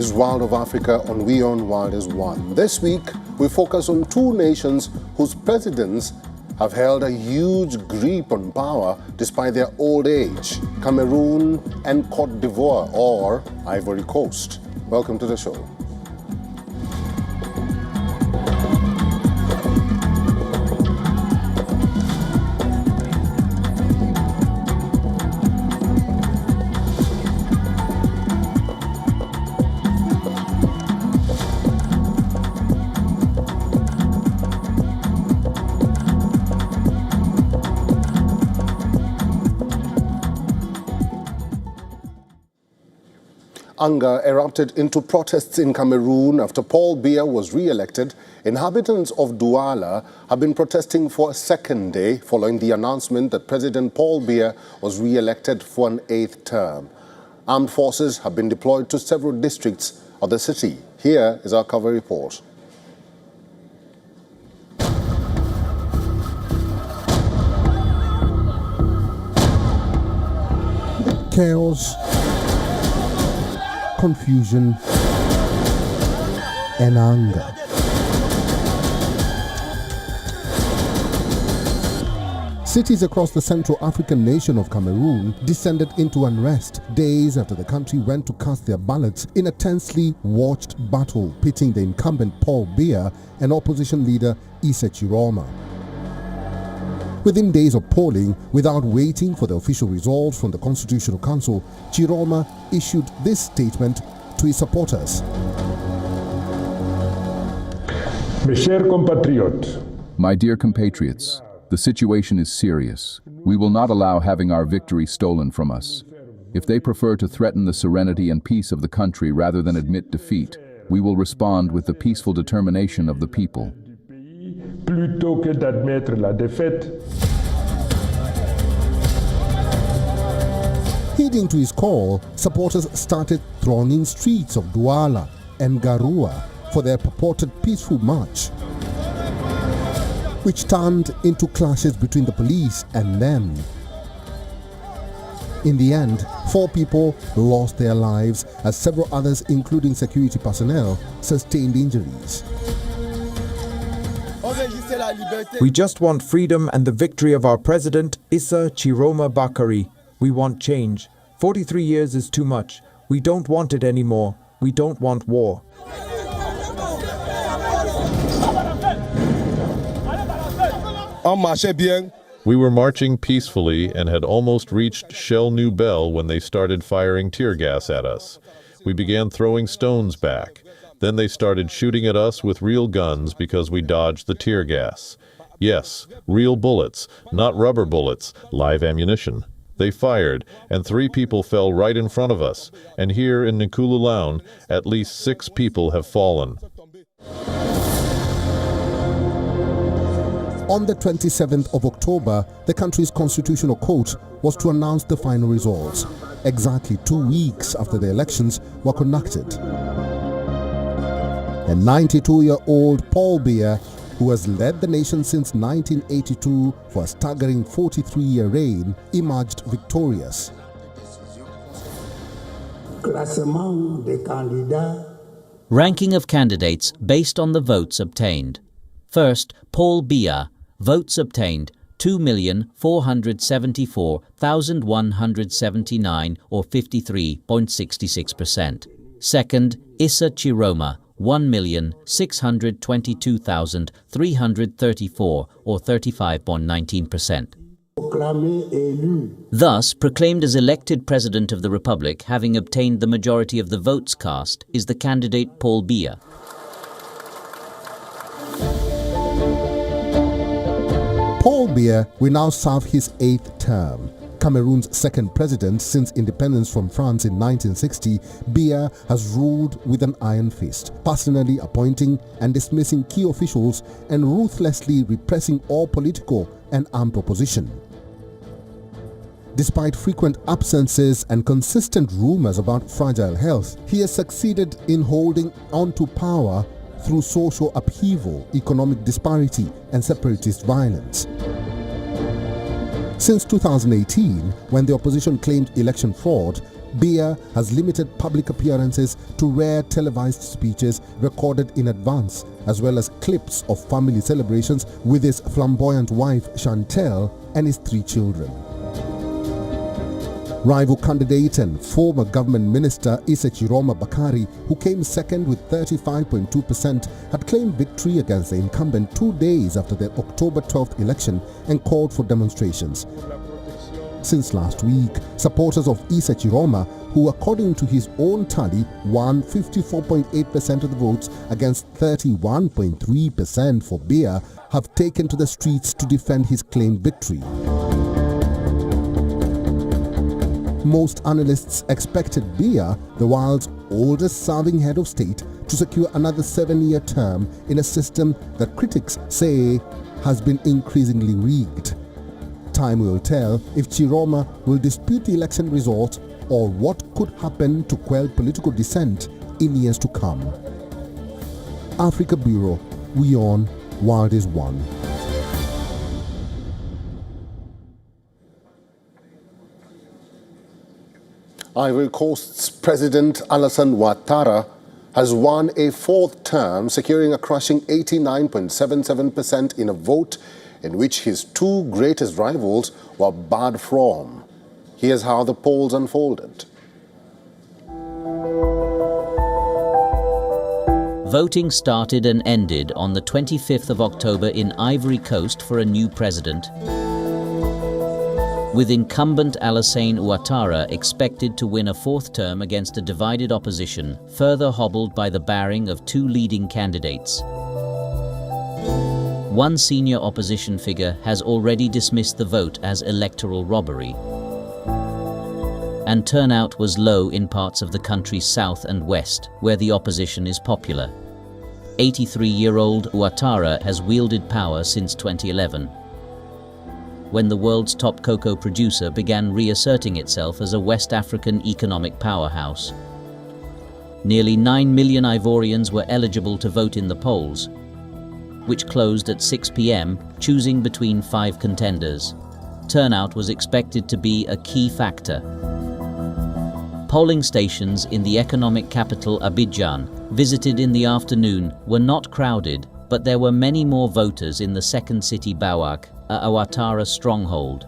This is World of Africa on WION World is One. This week, we focus on two nations whose presidents have held a huge grip on power despite their old age, Cameroon and Côte d'Ivoire, or Ivory Coast. Welcome to the show. Anger erupted into protests in Cameroon after Paul Biya was re-elected. Inhabitants of Douala have been protesting for a second day following the announcement that President Paul Biya was re-elected for an 8th term. Armed forces have been deployed to several districts of the city. Here is our cover report. Chaos, confusion, and anger. Cities across the Central African nation of Cameroon descended into unrest days after the country went to cast their ballots in a tensely watched battle pitting the incumbent Paul Biya and opposition leader Issa Tchiroma. Within days of polling, without waiting for the official results from the Constitutional Council, Tchiroma issued this statement to his supporters. My dear compatriots, the situation is serious. We will not allow having our victory stolen from us. If they prefer to threaten the serenity and peace of the country rather than admit defeat, we will respond with the peaceful determination of the people. Plutôt que d'admettre la défaite. Heeding to his call, supporters started thronging streets of Douala and Garoua for their purported peaceful march, which turned into clashes between the police and them. In the end, 4 people lost their lives as several others, including security personnel, sustained injuries. We just want freedom and the victory of our president, Issa Tchiroma Bakari. We want change. 43 years is too much. We don't want it anymore. We don't want war. We were marching peacefully and had almost reached Shell New Bell when they started firing tear gas at us. We began throwing stones back. Then they started shooting at us with real guns because we dodged the tear gas. Yes, real bullets, not rubber bullets, live ammunition. They fired, and 3 people fell right in front of us. And here in Nkululau, at least 6 people have fallen. On the 27th of October, the country's constitutional court was to announce the final results, exactly 2 weeks after the elections were conducted. And 92-year-old Paul Biya, who has led the nation since 1982 for a staggering 43-year reign, emerged victorious. Ranking of candidates based on the votes obtained. First, Paul Biya. Votes obtained 2,474,179 or 53.66%. Second, Issa Tchiroma. 1,622,334 or 35.19%. Thus, proclaimed as elected President of the Republic, having obtained the majority of the votes cast, is the candidate Paul Biya. Paul Biya will now serve his 8th term. Cameroon's 2nd president since independence from France in 1960, Biya has ruled with an iron fist, personally appointing and dismissing key officials and ruthlessly repressing all political and armed opposition. Despite frequent absences and consistent rumors about fragile health, he has succeeded in holding onto power through social upheaval, economic disparity, and separatist violence. Since 2018, when the opposition claimed election fraud, Biya has limited public appearances to rare televised speeches recorded in advance, as well as clips of family celebrations with his flamboyant wife Chantel and his 3 children. Rival candidate and former government minister Issa Tchiroma, who came second with 35.2%, had claimed victory against the incumbent 2 days after the October 12th election and called for demonstrations. Since last week, supporters of Issa Tchiroma, who according to his own tally won 54.8% of the votes against 31.3% for Biya, have taken to the streets to defend his claimed victory. Most analysts expected Biya, the world's oldest serving head of state, to secure another 7-year term in a system that critics say has been increasingly rigged. Time will tell if Tchiroma will dispute the election result or what could happen to quell political dissent in years to come. Africa Bureau, WION, World is One. Ivory Coast's President Alassane Ouattara has won a 4th term, securing a crushing 89.77% in a vote in which his 2 greatest rivals were barred from. Here's how the polls unfolded. Voting started and ended on the 25th of October in Ivory Coast for a new president, with incumbent Alassane Ouattara expected to win a 4th term against a divided opposition, further hobbled by the barring of 2 leading candidates. One senior opposition figure has already dismissed the vote as electoral robbery, and turnout was low in parts of the country's south and west, where the opposition is popular. 83-year-old Ouattara has wielded power since 2011, when the world's top cocoa producer began reasserting itself as a West African economic powerhouse. Nearly 9 million Ivorians were eligible to vote in the polls, which closed at 6 p.m., choosing between 5 contenders. Turnout was expected to be a key factor. Polling stations in the economic capital Abidjan, visited in the afternoon, were not crowded, but there were many more voters in the second city Bouak, a Ouattara stronghold.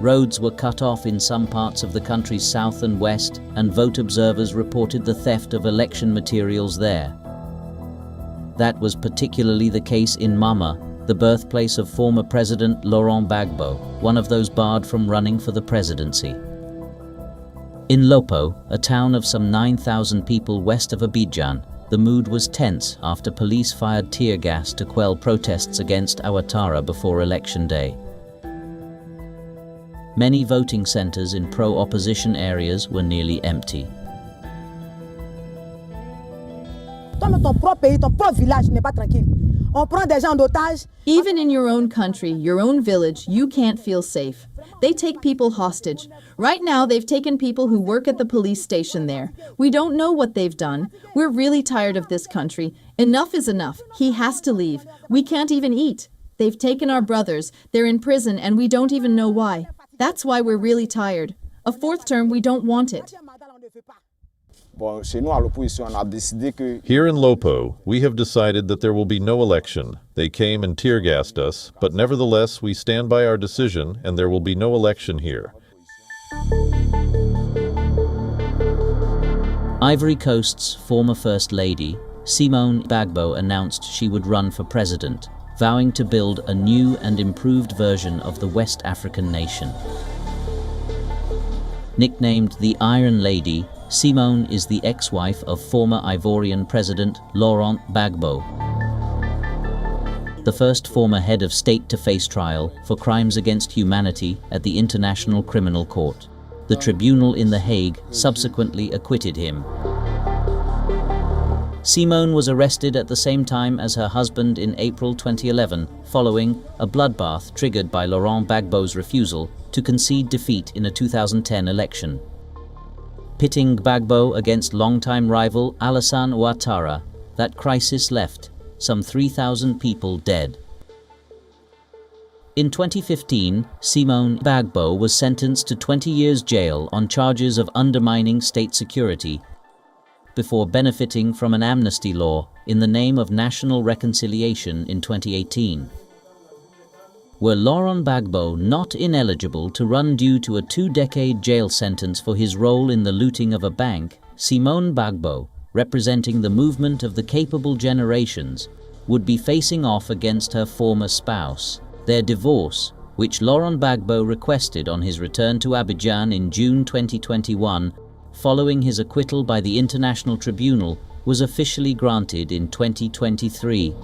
Roads were cut off in some parts of the country's south and west, and vote observers reported the theft of election materials there. That was particularly the case in Mama, the birthplace of former President Laurent Gbagbo, one of those barred from running for the presidency. In Lopo, a town of some 9,000 people west of Abidjan, the mood was tense after police fired tear gas to quell protests against Ouattara before Election Day. Many voting centers in pro-opposition areas were nearly empty. Even in your own country, your own village, you can't feel safe. They take people hostage. Right now, they've taken people who work at the police station there. We don't know what they've done. We're really tired of this country. Enough is enough. He has to leave. We can't even eat. They've taken our brothers. They're in prison, and we don't even know why. That's why we're really tired. A 4th term, we don't want it. Here in Lopo, we have decided that there will be no election. They came and tear-gassed us, but nevertheless we stand by our decision and there will be no election here. Ivory Coast's former First Lady, Simone Gbagbo, announced she would run for president, vowing to build a new and improved version of the West African nation. Nicknamed the Iron Lady, Simone is the ex-wife of former Ivorian President Laurent Gbagbo, the first former head of state to face trial for crimes against humanity at the International Criminal Court. The tribunal in The Hague subsequently acquitted him. Simone was arrested at the same time as her husband in April 2011, following a bloodbath triggered by Laurent Gbagbo's refusal to concede defeat in a 2010 election. Pitting Gbagbo against longtime rival Alassane Ouattara, that crisis left some 3,000 people dead. In 2015, Simone Bagbo was sentenced to 20 years jail on charges of undermining state security before benefiting from an amnesty law in the name of national reconciliation in 2018. Were Laurent Gbagbo not ineligible to run due to a 2-decade jail sentence for his role in the looting of a bank, Simone Bagbo, representing the movement of the capable generations, would be facing off against her former spouse. Their divorce, which Laurent Gbagbo requested on his return to Abidjan in June 2021, following his acquittal by the International Tribunal, was officially granted in 2023.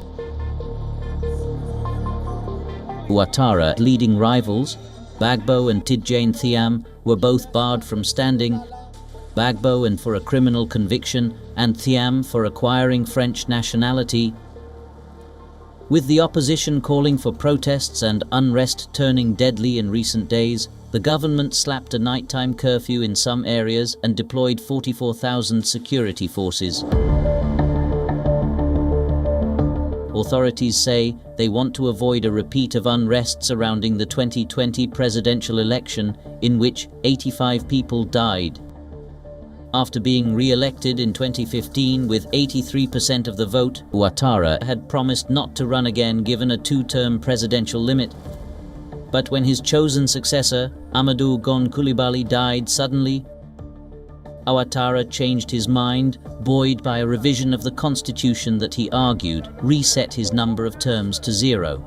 Ouattara leading rivals, Gbagbo and Tidjane Thiam, were both barred from standing, Gbagbo and for a criminal conviction, and Thiam for acquiring French nationality. With the opposition calling for protests and unrest turning deadly in recent days, the government slapped a nighttime curfew in some areas and deployed 44,000 security forces. Authorities say they want to avoid a repeat of unrest surrounding the 2020 presidential election, in which 85 people died. After being re-elected in 2015 with 83% of the vote, Ouattara had promised not to run again given a 2-term presidential limit. But when his chosen successor, Amadou Gon Coulibaly, died suddenly, Ouattara changed his mind, buoyed by a revision of the constitution that he argued reset his number of terms to 0.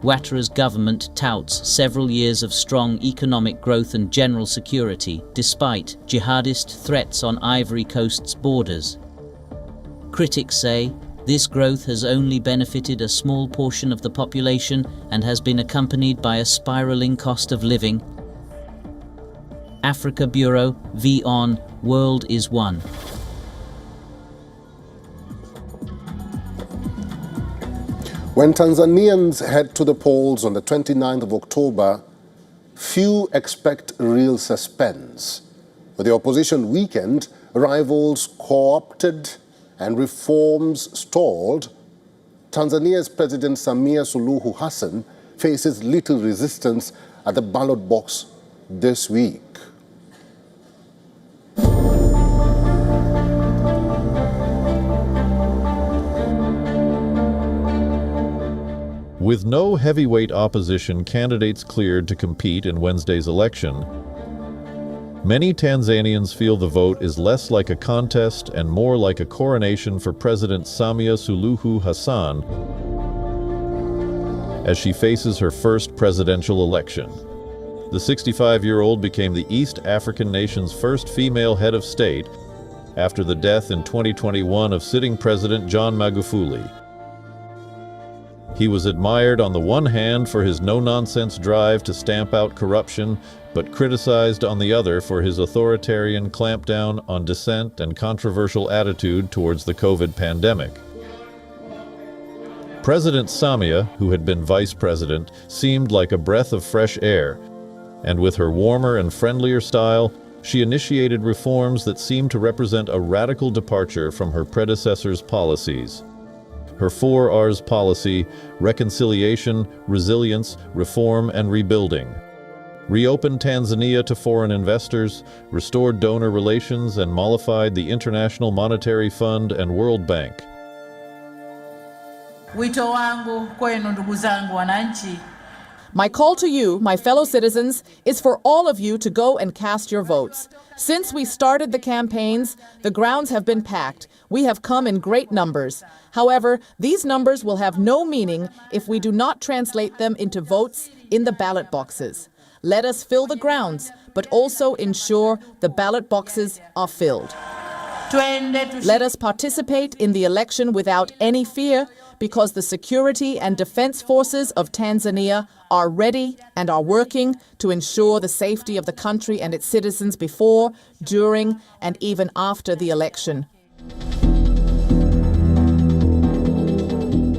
Ouattara's government touts several years of strong economic growth and general security, despite jihadist threats on Ivory Coast's borders. Critics say this growth has only benefited a small portion of the population and has been accompanied by a spiraling cost of living. Africa Bureau, WION World is One. When Tanzanians head to the polls on the 29th of October, few expect real suspense. With the opposition weakened, rivals co-opted and reforms stalled, Tanzania's President Samia Suluhu Hassan faces little resistance at the ballot box this week. With no heavyweight opposition candidates cleared to compete in Wednesday's election, many Tanzanians feel the vote is less like a contest and more like a coronation for President Samia Suluhu Hassan as she faces her first presidential election. The 65-year-old became the East African nation's first female head of state after the death in 2021 of sitting President John Magufuli. He was admired on the one hand for his no-nonsense drive to stamp out corruption, but criticized on the other for his authoritarian clampdown on dissent and controversial attitude towards the COVID pandemic. President Samia, who had been vice president, seemed like a breath of fresh air, and with her warmer and friendlier style, she initiated reforms that seemed to represent a radical departure from her predecessor's policies. Her 4 R's policy: reconciliation, resilience, reform, and rebuilding, reopened Tanzania to foreign investors, restored donor relations, and mollified the International Monetary Fund and World Bank. Wito wangu kwenu ndugu zangu wananchi. My call to you, my fellow citizens, is for all of you to go and cast your votes. Since we started the campaigns, the grounds have been packed. We have come in great numbers. However, these numbers will have no meaning if we do not translate them into votes in the ballot boxes. Let us fill the grounds, but also ensure the ballot boxes are filled. Let us participate in the election without any fear, because the security and defense forces of Tanzania are ready and are working to ensure the safety of the country and its citizens before, during, and even after the election.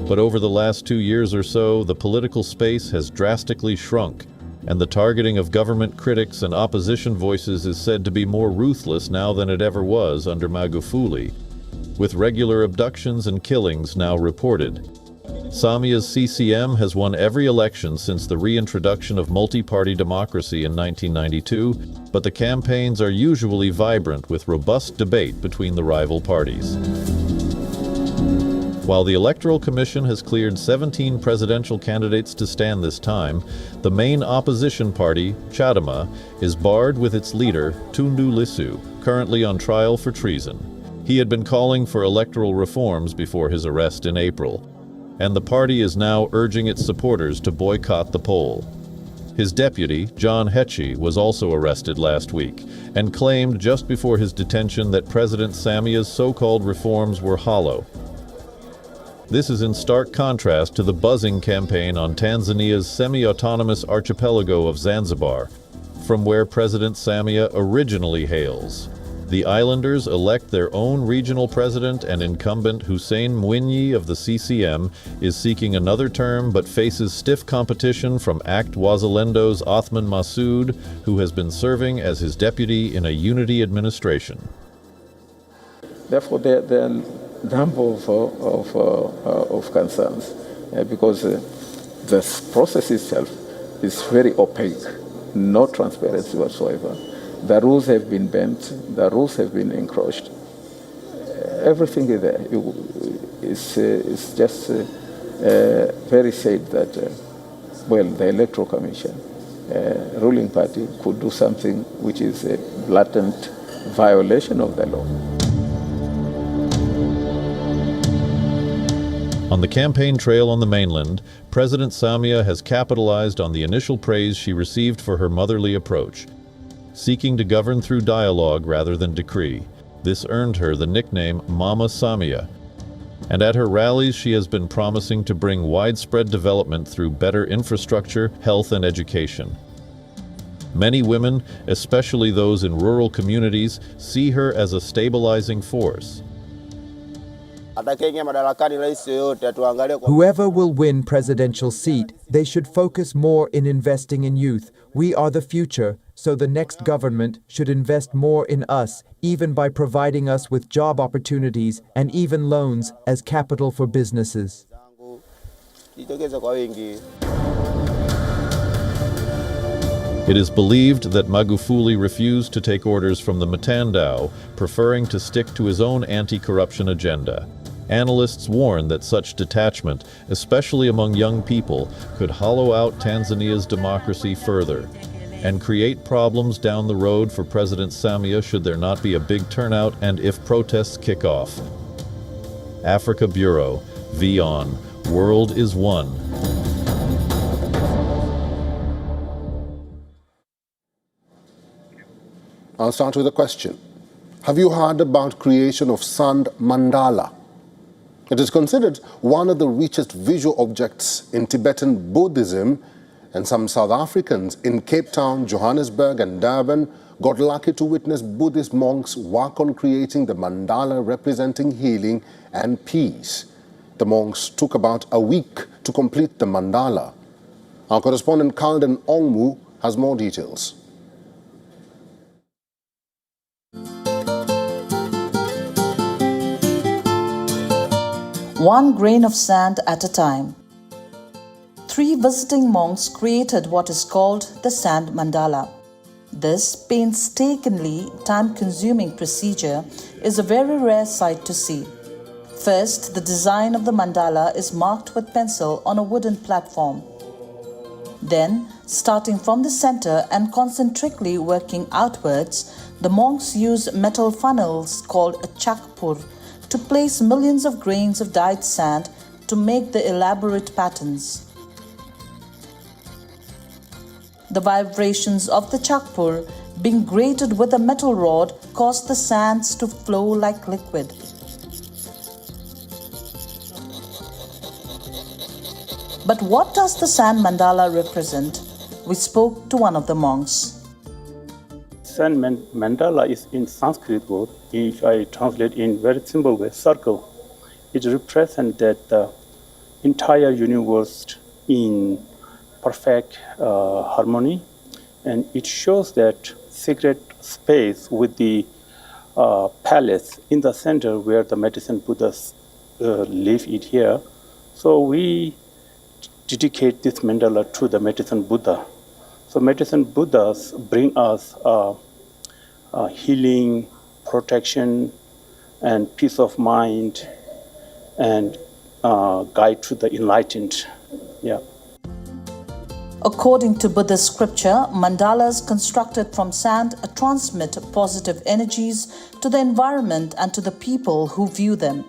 But over the last 2 years or so, the political space has drastically shrunk, and the targeting of government critics and opposition voices is said to be more ruthless now than it ever was under Magufuli, with regular abductions and killings now reported. Samia's CCM has won every election since the reintroduction of multi-party democracy in 1992, but the campaigns are usually vibrant with robust debate between the rival parties. While the Electoral Commission has cleared 17 presidential candidates to stand this time, the main opposition party, Chadema, is barred with its leader, Tundu Lissu, currently on trial for treason. He had been calling for electoral reforms before his arrest in April, and the party is now urging its supporters to boycott the poll. His deputy, John Heche, was also arrested last week and claimed just before his detention that President Samia's so-called reforms were hollow. This is in stark contrast to the buzzing campaign on Tanzania's semi-autonomous archipelago of Zanzibar, from where President Samia originally hails. The islanders elect their own regional president, and incumbent Hussein Mwinyi of the CCM is seeking another term but faces stiff competition from ACT Wazalendo's Othman Masoud, who has been serving as his deputy in a unity administration. Therefore, there are a number of concerns because the process itself is very opaque, no transparency whatsoever. The rules have been bent, the rules have been encroached. Everything is there. It's just very sad that, the Electoral Commission, ruling party, could do something which is a blatant violation of the law. On the campaign trail on the mainland, President Samia has capitalized on the initial praise she received for her motherly approach, seeking to govern through dialogue rather than decree. This earned her the nickname Mama Samia. And at her rallies, she has been promising to bring widespread development through better infrastructure, health, and education. Many women, especially those in rural communities, see her as a stabilizing force. Whoever will win presidential seat, they should focus more in investing in youth. We are the future, so the next government should invest more in us, even by providing us with job opportunities and even loans as capital for businesses. It is believed that Magufuli refused to take orders from the Mtandao, preferring to stick to his own anti-corruption agenda. Analysts warn that such detachment, especially among young people, could hollow out Tanzania's democracy further and create problems down the road for President Samia should there not be a big turnout and if protests kick off. Africa Bureau, WION, World is One. I'll start with a question. Have you heard about creation of sand mandala? It is considered one of the richest visual objects in Tibetan Buddhism, and some South Africans in Cape Town, Johannesburg and Durban got lucky to witness Buddhist monks work on creating the mandala representing healing and peace. The monks took about a week to complete the mandala. Our correspondent Kalden Ongmu has more details. One grain of sand at a time. 3 visiting monks created what is called the sand mandala. This painstakingly time-consuming procedure is a very rare sight to see. First, the design of the mandala is marked with pencil on a wooden platform. Then, starting from the center and concentrically working outwards, the monks use metal funnels called a chakpur to place millions of grains of dyed sand to make the elaborate patterns. The vibrations of the chakpur being grated with a metal rod cause the sands to flow like liquid. But what does the sand mandala represent? We spoke to one of the monks. Sand mandala is in Sanskrit word. If I translate in very simple way, circle. It represents that the entire universe in perfect harmony, and it shows that secret space with the palace in the center where the medicine Buddhas live it here. So we dedicate this mandala to the medicine Buddha. So medicine Buddhas bring us healing, protection, and peace of mind, and guide to the enlightened. Yeah. According to Buddhist scripture, mandalas constructed from sand transmit positive energies to the environment and to the people who view them.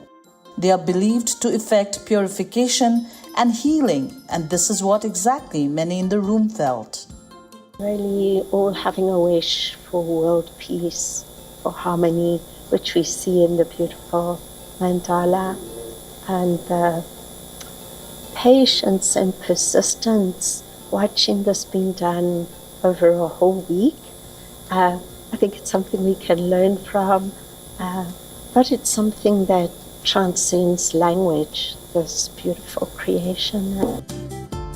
They are believed to effect purification and healing, and this is what exactly many in the room felt. Really all having a wish for world peace, for harmony, which we see in the beautiful mandala, and the patience and persistence watching this being done over a whole week. I think it's something we can learn from, but it's something that transcends language, this beautiful creation.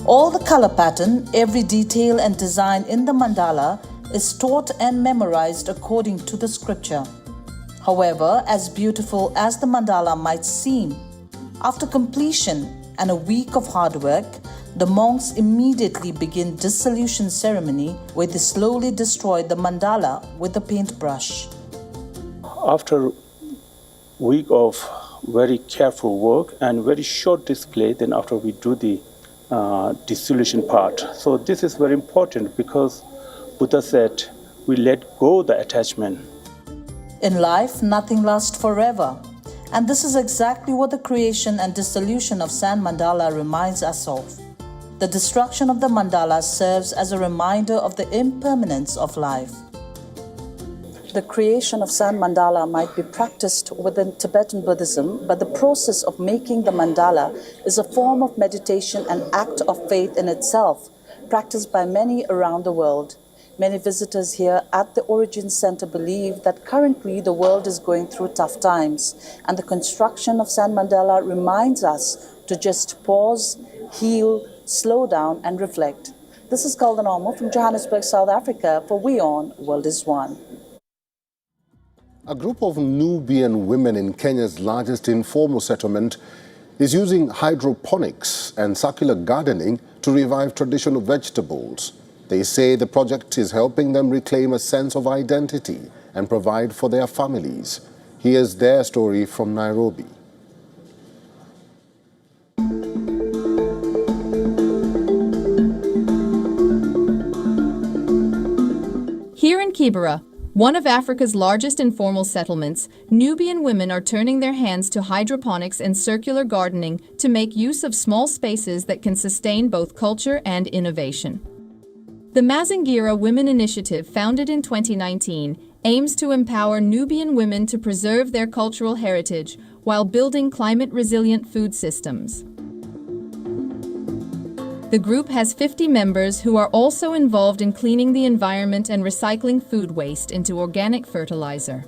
All the color pattern, every detail and design in the mandala is taught and memorized according to the scripture. However, as beautiful as the mandala might seem, after completion and a week of hard work, the monks immediately begin dissolution ceremony where they slowly destroy the mandala with a paintbrush. After a week of very careful work and very short display, then after we do the dissolution part. So this is very important because Buddha said we let go the attachment. In life, nothing lasts forever. And this is exactly what the creation and dissolution of sand mandala reminds us of. The destruction of the mandala serves as a reminder of the impermanence of life. The creation of sand mandala might be practiced within Tibetan Buddhism, but the process of making the mandala is a form of meditation and act of faith in itself, practiced by many around the world. Many visitors here at the Origin Center believe that currently the world is going through tough times, and the construction of sand mandala reminds us to just pause, heal, slow down and reflect. This is Golden Omo from Johannesburg, South Africa for WION World is One. A group of Nubian women in Kenya's largest informal settlement is using hydroponics and circular gardening to revive traditional vegetables. They say the project is helping them reclaim a sense of identity and provide for their families. Here's their story from Nairobi. Here in Kibera, one of Africa's largest informal settlements, Nubian women are turning their hands to hydroponics and circular gardening to make use of small spaces that can sustain both culture and innovation. The Mazingira Women Initiative, founded in 2019, aims to empower Nubian women to preserve their cultural heritage while building climate-resilient food systems. The group has 50 members who are also involved in cleaning the environment and recycling food waste into organic fertilizer.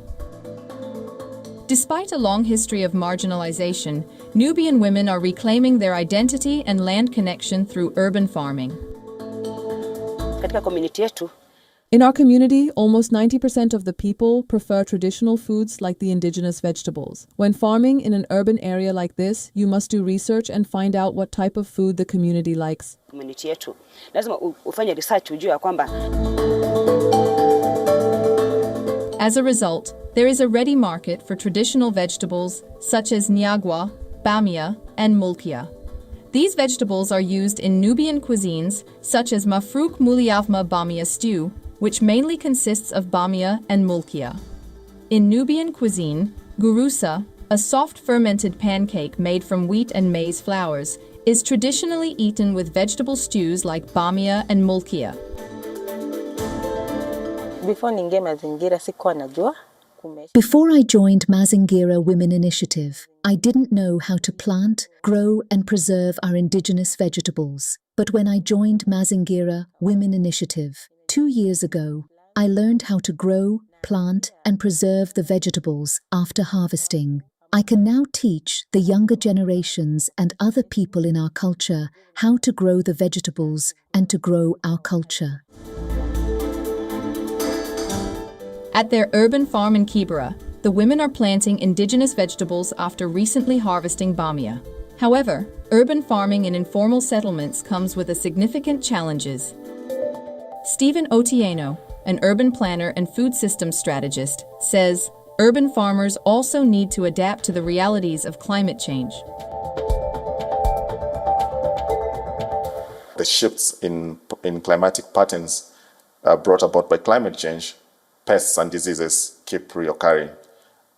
Despite a long history of marginalization, Nubian women are reclaiming their identity and land connection through urban farming. In our community, almost 90% of the people prefer traditional foods like the indigenous vegetables. When farming in an urban area like this, you must do research and find out what type of food the community likes. As a result, there is a ready market for traditional vegetables such as nyagwa, bamia, and mulkia. These vegetables are used in Nubian cuisines such as mafrouk muliavma bamia stew, which mainly consists of bamia and mulkia. In Nubian cuisine, gurusa, a soft fermented pancake made from wheat and maize flours, is traditionally eaten with vegetable stews like bamia and mulkia. Before I joined Mazingira Women Initiative, I didn't know how to plant, grow and preserve our indigenous vegetables. But when I joined Mazingira Women Initiative 2 years ago, I learned how to grow, plant and preserve the vegetables after harvesting. I can now teach the younger generations and other people in our culture how to grow the vegetables and to grow our culture. At their urban farm in Kibera, the women are planting indigenous vegetables after recently harvesting bamia. However, urban farming in informal settlements comes with a significant challenges. Stephen Otieno, an urban planner and food systems strategist, says, urban farmers also need to adapt to the realities of climate change. The shifts in climatic patterns brought about by climate change, pests and diseases keep reoccurring.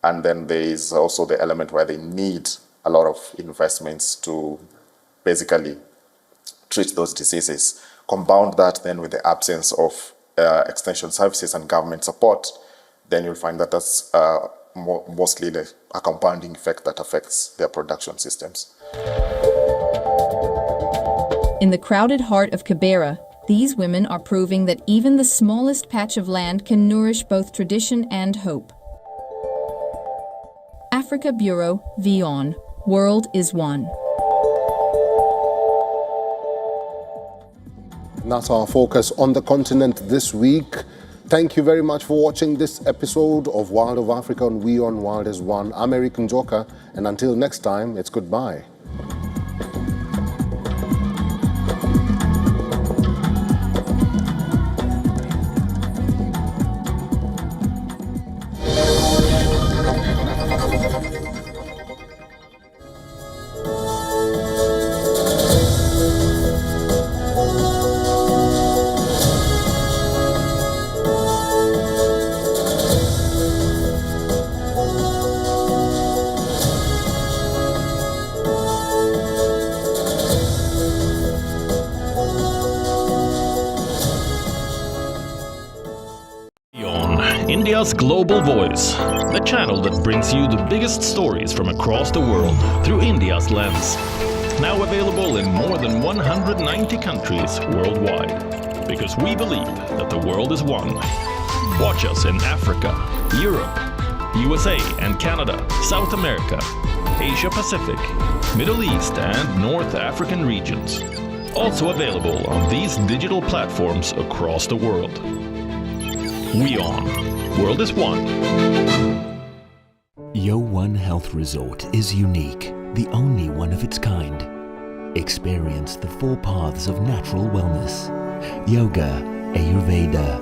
And then there is also the element where they need a lot of investments to basically treat those diseases. Compound that then with the absence of extension services and government support, then you'll find that that's mostly a compounding effect that affects their production systems. In the crowded heart of Kibera, these women are proving that even the smallest patch of land can nourish both tradition and hope. Africa Bureau, WION, World is One. That's our focus on the continent this week. Thank you very much for watching this episode of World of Africa on WION World is One. I'm Eric Njoka, and until next time, it's goodbye. India's Global Voice, the channel that brings you the biggest stories from across the world through India's lens. Now available in more than 190 countries worldwide. Because we believe that the world is one. Watch us in Africa, Europe, USA and Canada, South America, Asia Pacific, Middle East and North African regions. Also available on these digital platforms across the world. WION. World is One. WION Health Resort is unique, the only one of its kind. Experience the 4 paths of natural wellness: yoga, Ayurveda,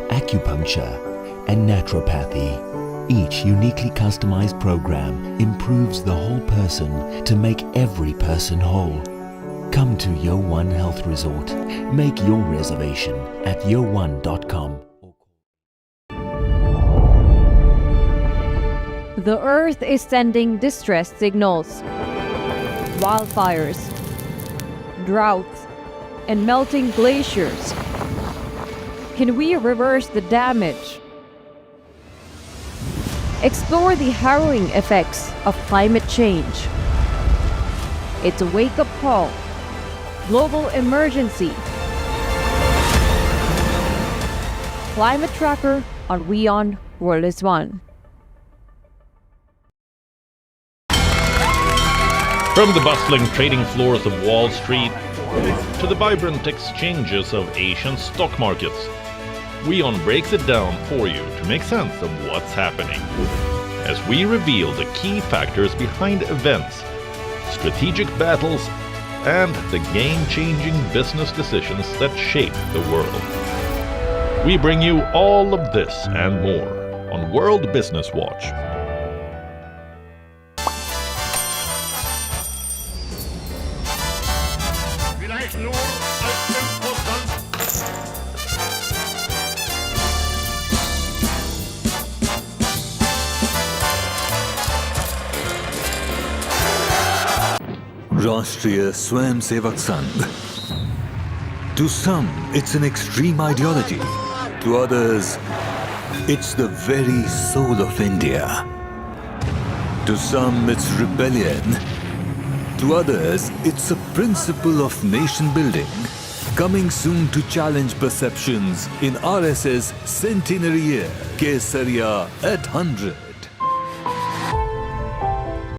acupuncture, and naturopathy. Each uniquely customized program improves the whole person to make every person whole. Come to WION Health Resort. Make your reservation at yowon.com. The Earth is sending distress signals. Wildfires, droughts, and melting glaciers. Can we reverse the damage? Explore the harrowing effects of climate change. It's a wake-up call. Global emergency. Climate Tracker on WION World is One. From the bustling trading floors of Wall Street to the vibrant exchanges of Asian stock markets, WION breaks it down for you to make sense of what's happening. As we reveal the key factors behind events, strategic battles, and the game-changing business decisions that shape the world. We bring you all of this and more on World Business Watch. Rashtriya Swayamsevak Sangh. To some, it's an extreme ideology. To others, it's the very soul of India. To some, it's rebellion. To others, it's a principle of nation building. Coming soon to challenge perceptions in RSS Centenary Year, Kesariya at 100.